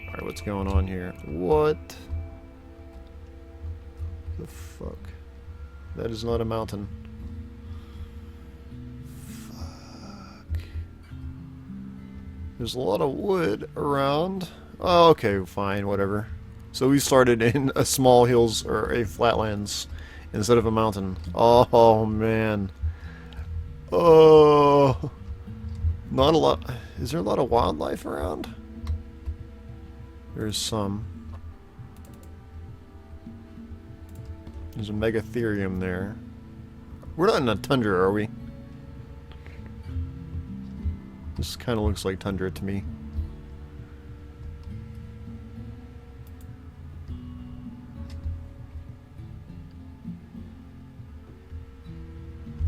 Alright, what's going on here? What the fuck? That is not a mountain. Fuck. There's a lot of wood around. Oh, okay, fine, whatever. So we started in a small hills or a flatlands instead of a mountain. Oh man. Oh, not a lot. Is there a lot of wildlife around? There's some. There's a megatherium there. We're not in a tundra, are we? This kind of looks like tundra to me.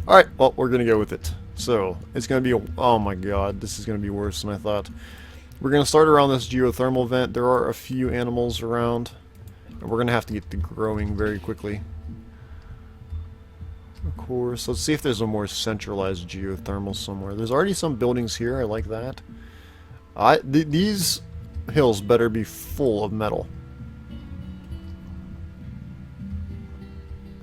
Alright, well, we're gonna go with it. So, it's gonna be oh my god, this is gonna be worse than I thought. We're gonna start around this geothermal vent. There are a few animals around, and we're gonna have to get to growing very quickly. Of course, let's see if there's a more centralized geothermal somewhere. There's already some buildings here, I like that. These hills better be full of metal.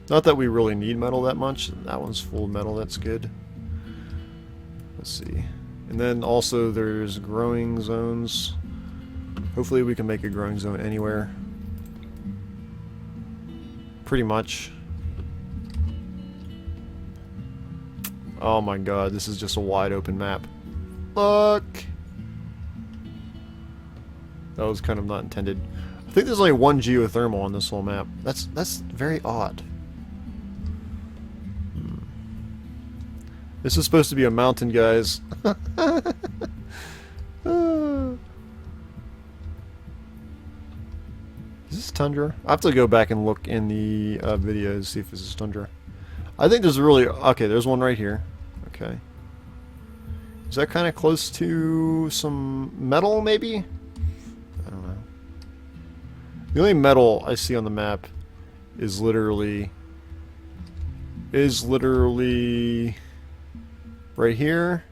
Not that we really need metal that much. That one's full of metal, that's good. Let's see. And then also there's growing zones. Hopefully we can make a growing zone anywhere. Pretty much. Oh my god, this is just a wide open map. Look! That was kind of not intended. I think there's only one geothermal on this whole map. That's very odd. This is supposed to be a mountain, guys. Is this tundra? I have to go back and look in the videos, see if this is tundra. I think there's really... Okay, there's one right here. Okay. Is that kind of close to some metal, maybe? I don't know. The only metal I see on the map is literally... right here.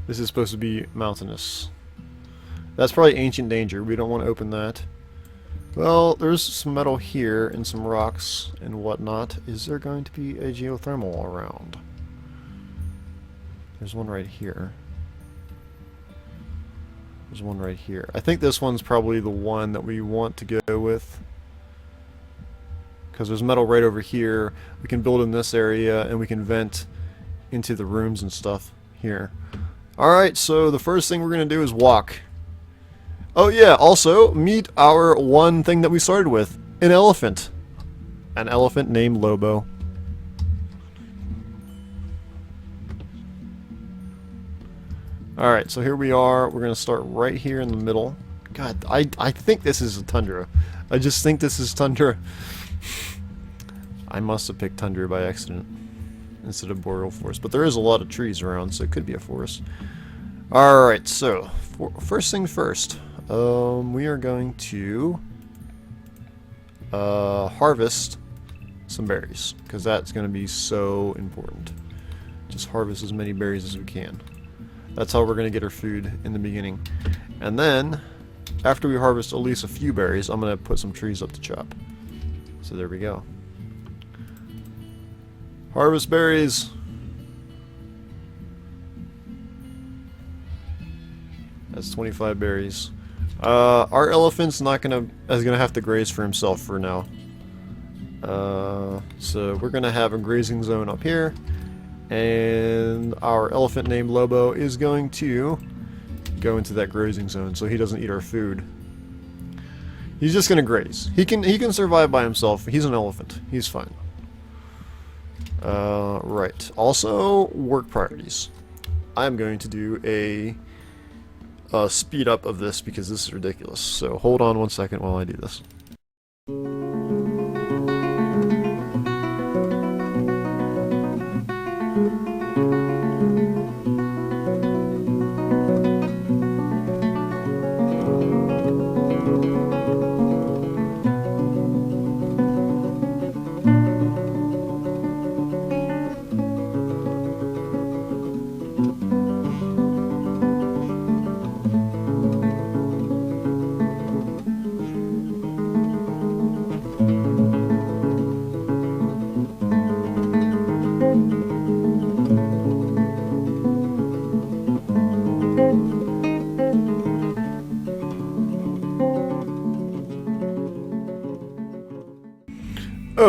This is supposed to be mountainous. That's probably ancient danger. We don't want to open that. Well, there's some metal here and some rocks and whatnot. Is there going to be a geothermal around? There's one right here. There's one right here. I think this one's probably the one that we want to go with. Because there's metal right over here. We can build in this area and we can vent into the rooms and stuff here. Alright, so the first thing we're going to do is walk. Oh yeah, also meet our one thing that we started with. An elephant. An elephant named Lobo. Alright, so here we are. We're going to start right here in the middle. God, I think this is a tundra. I just think this is tundra. I must have picked tundra by accident instead of boreal forest. But there is a lot of trees around, so it could be a forest. Alright, so first thing first. We are going to harvest some berries. Because that's going to be so important. Just harvest as many berries as we can. That's how we're going to get our food in the beginning. And then, after we harvest at least a few berries, I'm going to put some trees up to chop. So there we go. Harvest berries! That's 25 berries. Our elephant's not gonna have to graze for himself for now. So we're gonna have a grazing zone up here. And our elephant named Lobo is going to go into that grazing zone so he doesn't eat our food. He's just gonna graze. He can survive by himself. He's an elephant. He's fine. Right. Also, work priorities. I'm going to do a speed up of this because this is ridiculous. So hold on one second while I do this.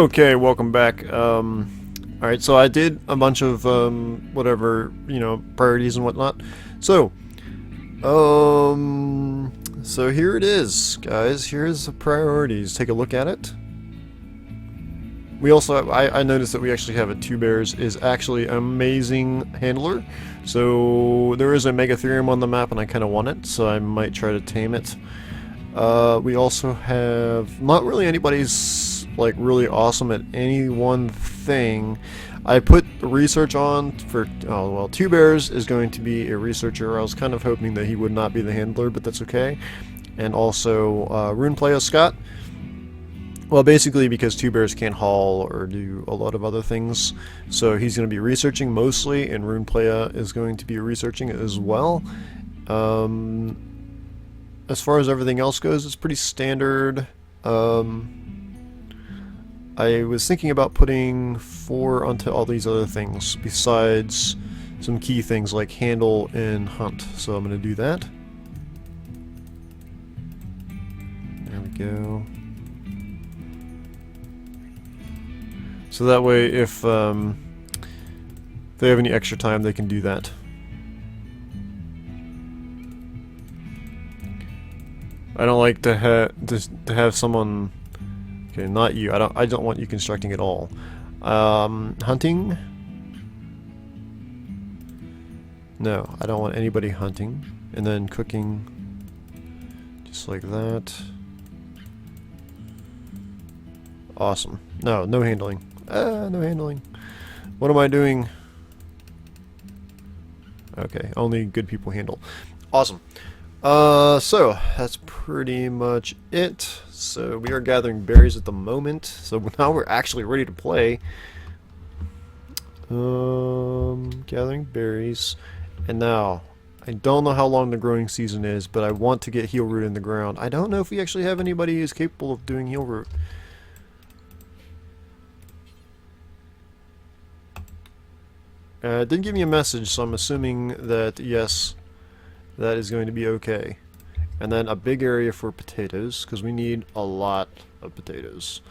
Okay, welcome back. Alright, so I did a bunch of, whatever, priorities and whatnot. So here it is, guys. Here's the priorities. Take a look at it. We also have, I noticed that we actually have a Two Bears is actually an amazing handler. So there is a Megatherium on the map and I kind of want it, so I might try to tame it. We also have not really anybody's like really awesome at any one thing. I put the research on for, oh well, Two Bears is going to be a researcher. I was kind of hoping that he would not be the handler, but that's okay. And also Runeplaya Scott. Well, basically because Two Bears can't haul or do a lot of other things, so he's going to be researching mostly, and Runeplaya is going to be researching as well. As far as everything else goes, it's pretty standard. I was thinking about putting 4 onto all these other things, besides some key things like handle and hunt, so I'm going to do that. There we go. So that way, if they have any extra time, they can do that. I don't like to have someone. Okay, not you. I don't want you constructing at all. Hunting. No, I don't want anybody hunting. And then cooking, just like that. Awesome. No handling. No handling. What am I doing? Okay, only good people handle. Awesome. So that's pretty much it. So we are gathering berries at the moment. So now we're actually ready to play. Gathering berries. And now, I don't know how long the growing season is, but I want to get heal root in the ground. I don't know if we actually have anybody who's capable of doing heal root. It didn't give me a message, so I'm assuming that yes, that is going to be okay. And then a big area for potatoes, because we need a lot of potatoes.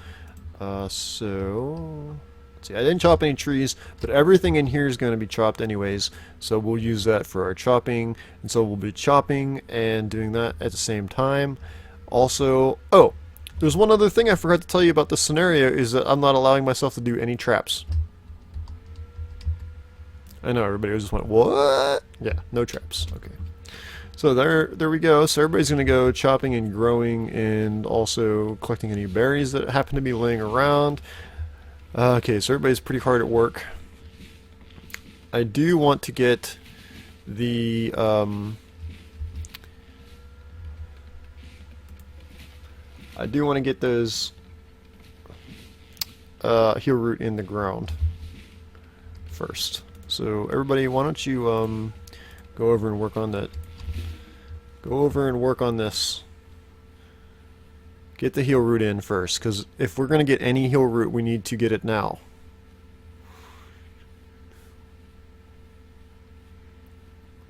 So let's see, I didn't chop any trees, but everything in here is going to be chopped anyways, so we'll use that for our chopping. And so we'll be chopping and doing that at the same time. Also, oh, there's one other thing I forgot to tell you about this scenario, is that I'm not allowing myself to do any traps. I know everybody just went, what? Yeah, no traps. Okay. So there we go. So everybody's going to go chopping and growing and also collecting any berries that happen to be laying around. Okay, so everybody's pretty hard at work. I do want to get the I do want to get those heal root in the ground first. So everybody, why don't you go over and work on that. Go over and work on this. Get the heal root in first, because if we're going to get any heal root, we need to get it now.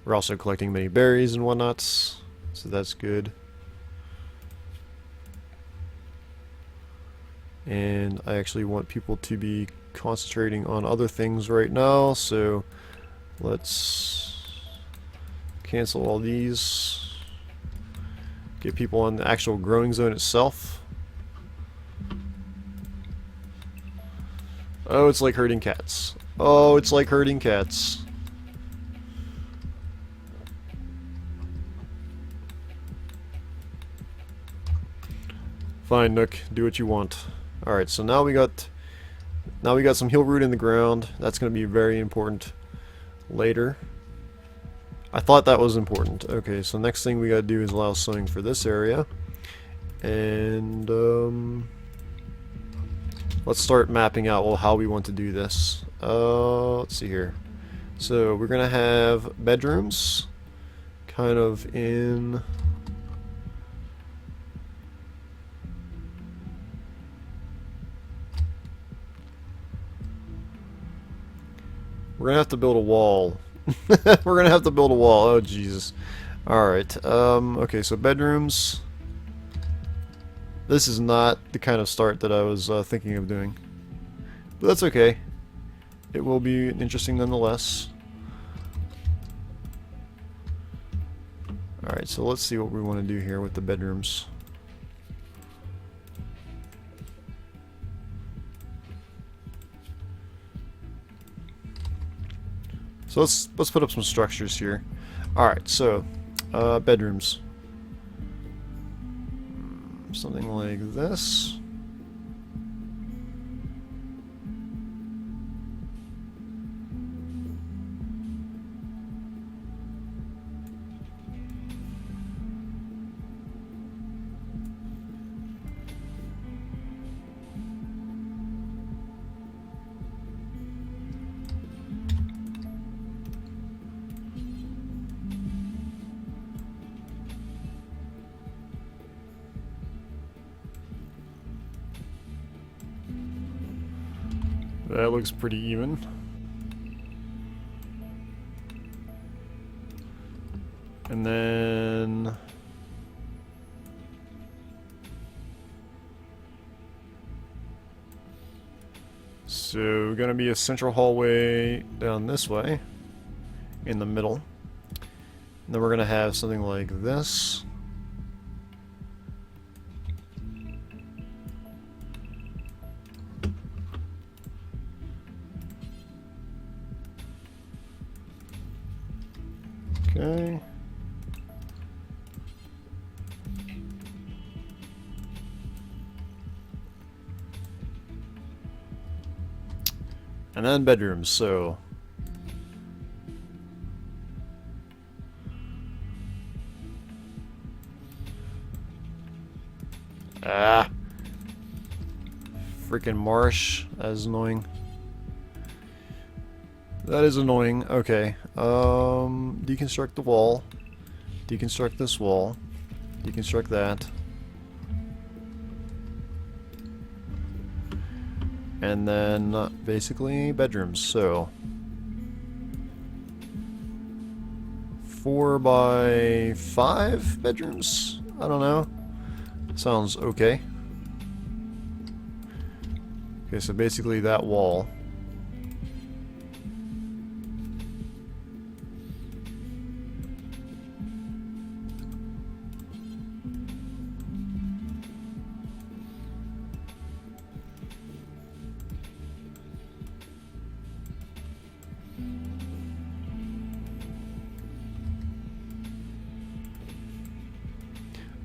We're also collecting many berries and whatnot, so that's good. And I actually want people to be concentrating on other things right now, so let's cancel all these. Get people on the actual growing zone itself. Oh, it's like herding cats. Oh, it's like herding cats. Fine, Nook, do what you want. Alright, so now we got some heal root in the ground. That's going to be very important later. I thought that was important. Okay, so next thing we gotta do is allow sowing for this area. And let's start mapping out how we want to do this. Let's see here. So we're gonna have bedrooms kind of in we're gonna have to build a wall. We're gonna have to build a wall. Oh Jesus. Alright, okay, so bedrooms. This is not the kind of start that I was thinking of doing. But that's okay. It will be interesting nonetheless. Alright, so let's see what we want to do here with the bedrooms. So let's put up some structures here. Alright, so bedrooms. Something like this. That looks pretty even. And then so gonna be a central hallway down this way in the middle. And then we're gonna have something like this. Okay. And then bedrooms, so freaking marsh. That is annoying. That is annoying. Okay. Deconstruct the wall. Deconstruct this wall. Deconstruct that. And then basically bedrooms. So 4 by 5 bedrooms? I don't know. Sounds okay. Okay, so basically that wall.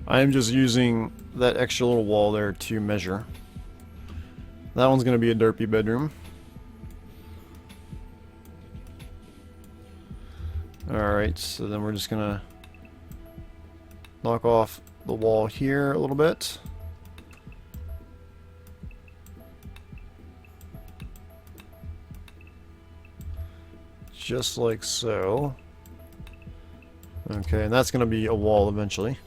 I am just using that extra little wall there to measure. That one's going to be a derpy bedroom. Alright, so then we're just going to knock off the wall here a little bit. Just like so. Okay, and that's going to be a wall eventually.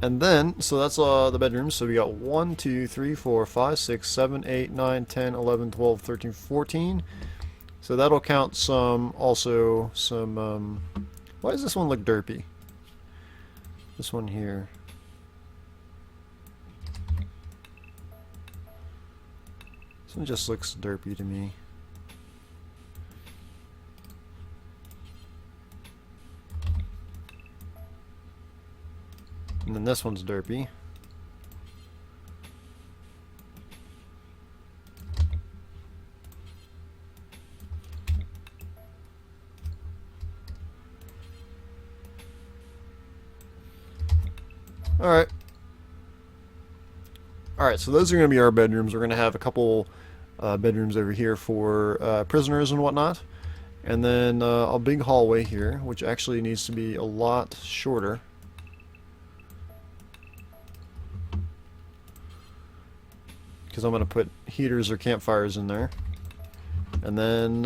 And then, so that's the bedrooms. So we got 1, 2, 3, 4, 5, 6, 7, 8, 9, 10, 11, 12, 13, 14. So that'll count some, also some, why does this one look derpy? This one here. This one just looks derpy to me. And then this one's derpy. Alright. Alright, so those are going to be our bedrooms. We're going to have a couple bedrooms over here for prisoners and whatnot. And then a big hallway here, which actually needs to be a lot shorter. Because I'm going to put heaters or campfires in there. And then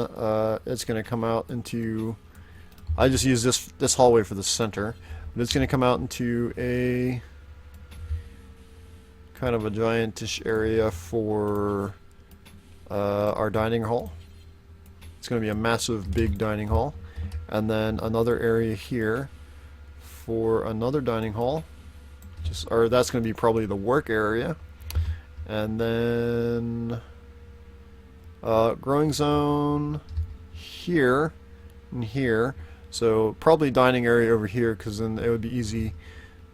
it's going to come out into... I just use this hallway for the center. But it's going to come out into a kind of a giantish area for our dining hall. It's going to be a massive big dining hall. And then another area here for another dining hall. Or that's going to be probably the work area. And then Growing zone here and here. So probably dining area over here, because then it would be easy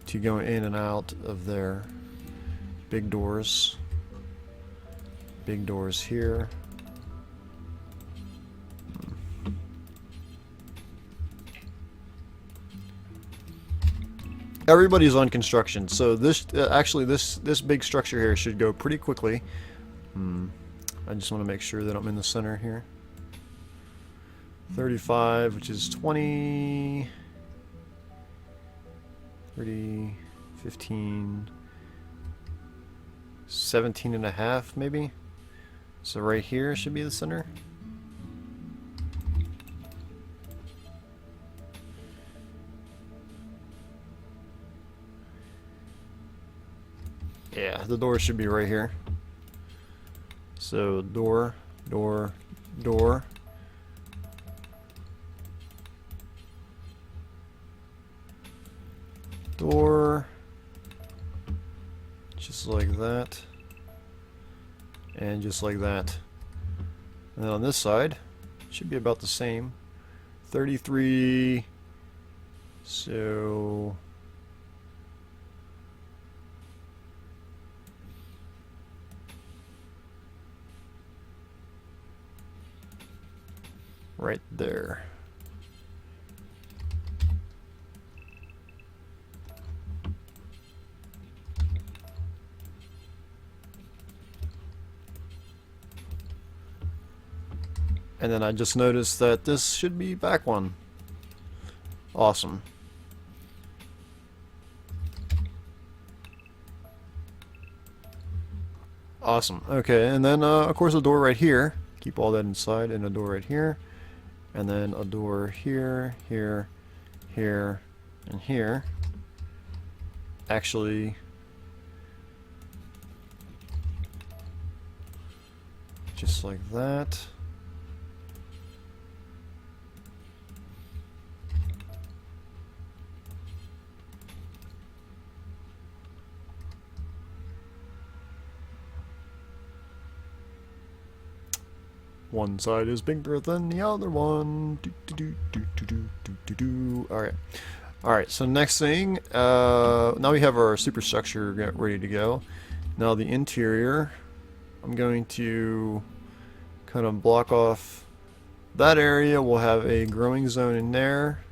to go in and out of there. Big doors. Big doors here. Everybody's on construction, so this actually this big structure here should go pretty quickly. I just want to make sure that I'm in the center here. 35, which is 20, 30, 15, 17 and a half maybe. So right here should be the center. Yeah, the door should be right here. So door, door, door. Door. Just like that. And just like that. And then on this side, it should be about the same. 33. So right there. And then I just noticed that this should be back one. Awesome. Awesome. Okay, and then of course a door right here. Keep all that inside, and a door right here. And then a door here, here, here, and here. Actually, just like that. One side is bigger than the other one. Alright. Alright, so next thing, now we have our superstructure ready to go. Now the interior, I'm going to kind of block off that area. We'll have a growing zone in there.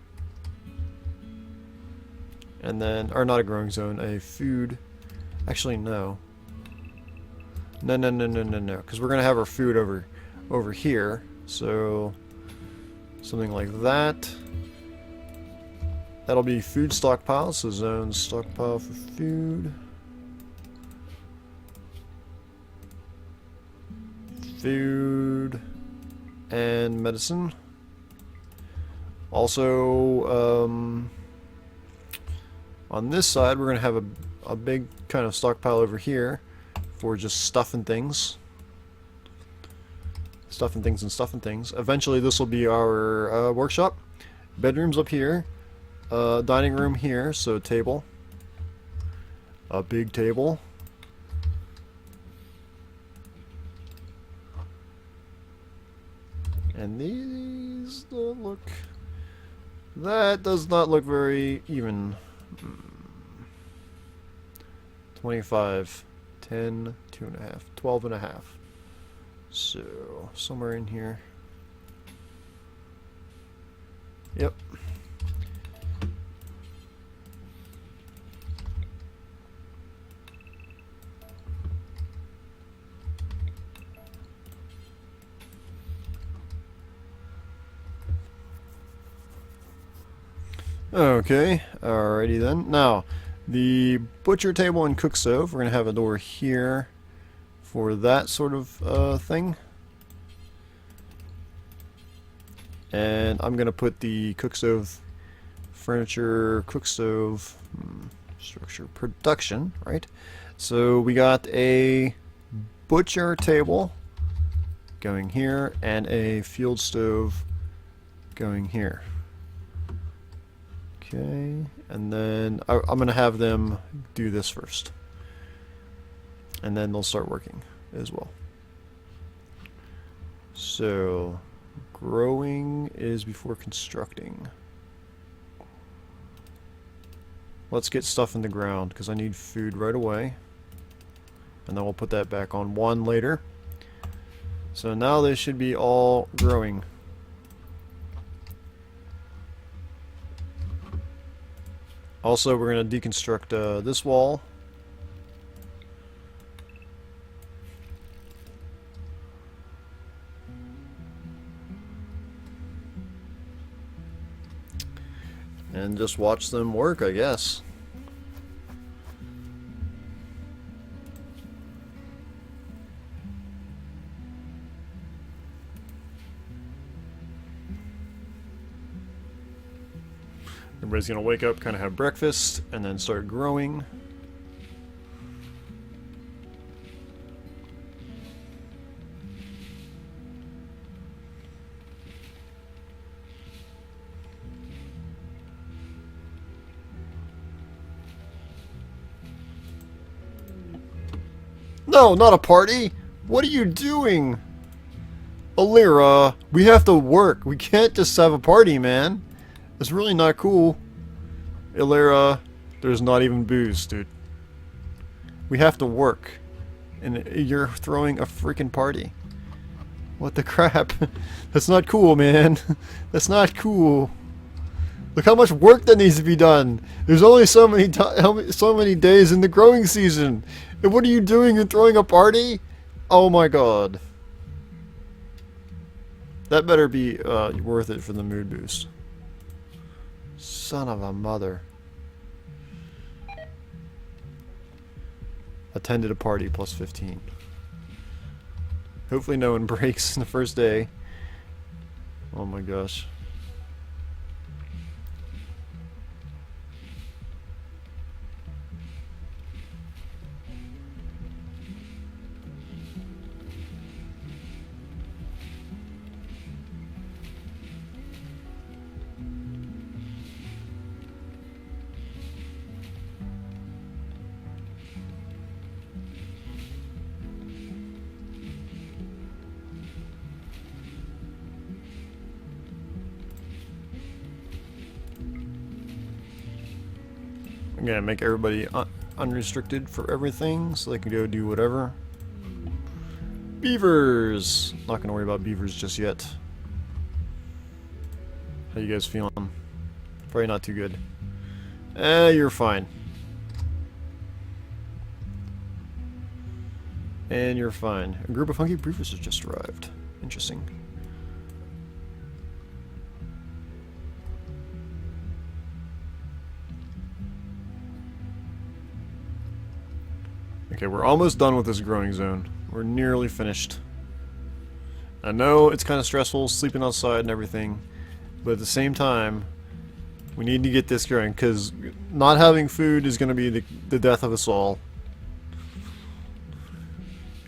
And then, or not a growing zone, a food. Actually, no. No, because we're going to have our food over here, so something like that. That'll be food stockpile, so zone stockpile for food. Food and medicine. Also, on this side, we're going to have a big kind of stockpile over here for just stuff and things. Stuff and things and stuff and things. Eventually this will be our workshop. Bedrooms up here. Dining room here, so table. A big table. And these don't look... That does not look very even. 25, 10, 2.5, 12.5. So, somewhere in here. Yep. Okay, alrighty then. Now, the butcher table and cook stove, we're going to have a door here for that sort of thing. And I'm going to put the cook stove, furniture, cook stove, structure, production, right? So we got a butcher table going here and a field stove going here. Okay, and then I'm going to have them do this first. And then they'll start working as well. So, growing is before constructing. Let's get stuff in the ground, because I need food right away. And then we'll put that back on 1 later. So now they should be all growing. Also, we're going to deconstruct this wall. And just watch them work, I guess. Everybody's gonna wake up, kind of have breakfast, and then start growing. No, not a party! What are you doing? Olera, we have to work. We can't just have a party, man. It's really not cool. Olera, there's not even booze, dude. We have to work. And you're throwing a freaking party. What the crap? That's not cool, man. That's not cool. Look how much work that needs to be done. There's only so many days in the growing season. And what are you doing? You're throwing a party? Oh my god. That better be worth it for the mood boost. Son of a mother. Attended a party plus 15. Hopefully no one breaks in the first day. Oh my gosh. I'm gonna make everybody unrestricted for everything so they can go do whatever. Beavers! Not gonna worry about beavers just yet. How you guys feeling? Probably not too good. You're fine. And you're fine. A group of funky beavers has just arrived. Interesting. Okay, we're almost done with this growing zone. We're nearly finished. I know it's kind of stressful sleeping outside and everything, but at the same time, we need to get this growing because not having food is going to be the death of us all.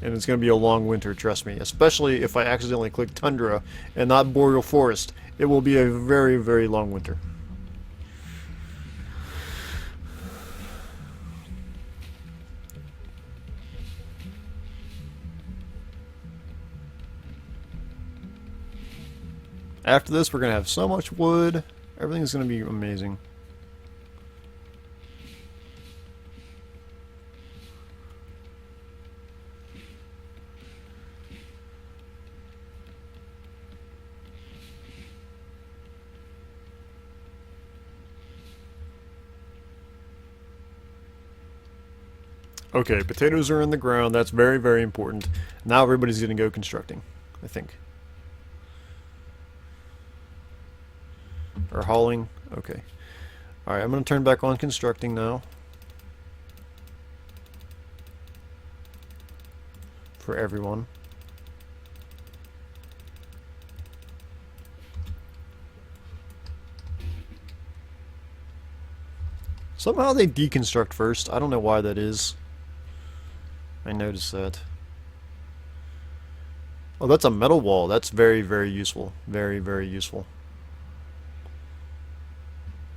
And it's going to be a long winter, trust me. Especially if I accidentally click Tundra and not Boreal Forest. It will be a very, very long winter. After this, we're going to have so much wood. Everything's going to be amazing. Okay, potatoes are in the ground. That's very, very important. Now everybody's going to go constructing, I think. Or hauling. Okay. Alright, I'm going to turn back on constructing now. For everyone. Somehow they deconstruct first. I don't know why that is. I noticed that. Oh, that's a metal wall. That's very, very useful. Very, very useful.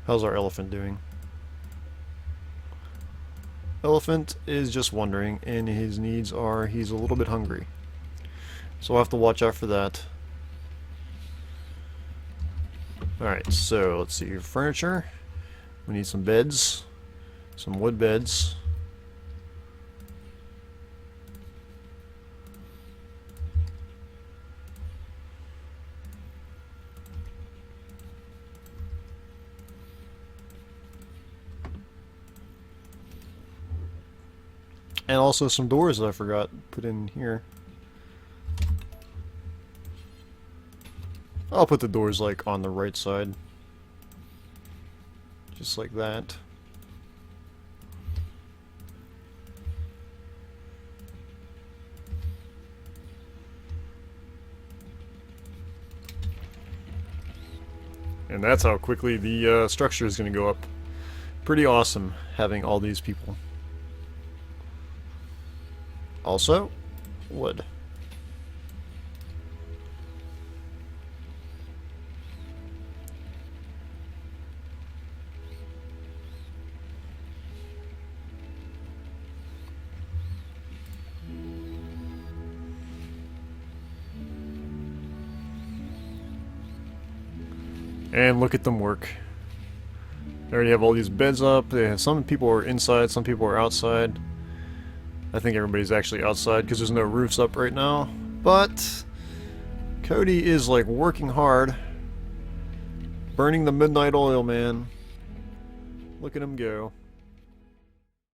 How's our elephant doing? Elephant is just wondering, and his needs are he's a little bit hungry. So we'll have to watch out for that. Alright, so let's see. Furniture. We need some beds. Some wood beds. And also some doors that I forgot to put in here. I'll put the doors like on the right side. Just like that. And that's how quickly the structure is going to go up. Pretty awesome having all these people. Also, wood. And look at them work. They already have all these beds up. They have, some people are inside, some people are outside. I think everybody's actually outside because there's no roofs up right now. But Cody is like working hard. Burning the midnight oil, man. Look at him go.